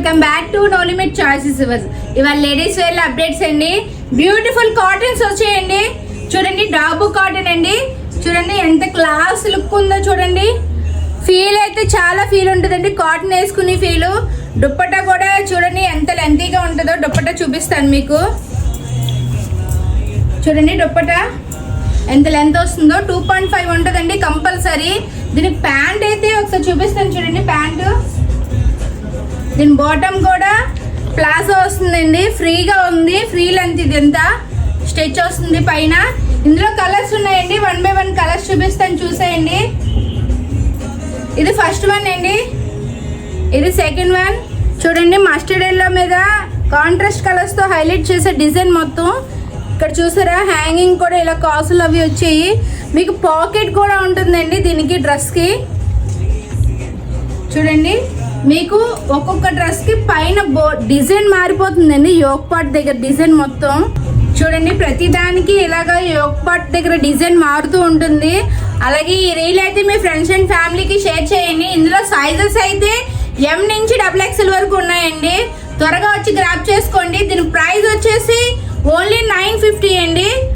Welcome back to know limit choices. ఇవాళ ladies wear updates అండి. Beautiful cottons వచ్చాయండి. చూడండి డాబు కాటన్ అండి. చూడండి ఎంత క్లాస్ లుక్ ఉందో చూడండి. ఫీల్ అయితే చాలా ఫీల్ ఉంటుందండి, కాటన్ వేసుకునే ఫీల్. దుప్పట్టా కూడా చూడండి ఎంత లెంతీగా ఉంటుందో. దుప్పట్టా చూపిస్తాను మీకు. చూడండి దుప్పట్టా ఎంత లెంత్ వస్తుందో. 2.5 ఉంటుందండి కంపల్సరీ. దీనికి ప్యాంట్ అయితే ఒకసారి చూపిస్తాను చూడండి. ప్యాంటు దీని బాటమ్ కూడా ప్లాజో వస్తుందండి. ఫ్రీగా ఉంది, ఫ్రీ లెంత్. ఇది ఎంత స్టిచ్ వస్తుంది పైన. ఇందులో కలర్స్ ఉన్నాయండి. 1 by 1 కలర్స్ చూపిస్తాను, చూసేయండి. ఇది ఫస్ట్ వన్ అండి, ఇది సెకండ్ వన్. చూడండి మస్టర్డ్ ఎల్లో మీద కాంట్రాస్ట్ కలర్స్ తో హైలైట్ చేసే డిజైన్ మొత్తం. ఇక్కడ చూసారా హ్యాంగింగ్ కూడా ఇలా కాసులు అవి వచ్చాయి. మీకు పాకెట్ కూడా ఉంటుందండి దీనికి, డ్రెస్ కి. చూడండి మీకు ఒక్కొక్క డ్రెస్ కి పైన డిజైన్ మారిపోతుందండి. యోక్ పార్ట్ దగ్గర డిజైన్ మొత్తం చూడండి. ప్రతి దానికి ఇలాగా యోక్ పార్ట్ దగ్గర డిజైన్ మారుతూ ఉంటుంది. అలాగే ఈ రీల్ అయితే మీ ఫ్రెండ్స్ అండ్ ఫ్యామిలీకి షేర్ చేయండి. ఇందులో సైజెస్ అయితే M నుంచి XXL వరకు ఉన్నాయండి. త్వరగా వచ్చి గ్రాబ్ చేసుకోండి. దీని ప్రైస్ వచ్చేసి ఓన్లీ 950 అండి.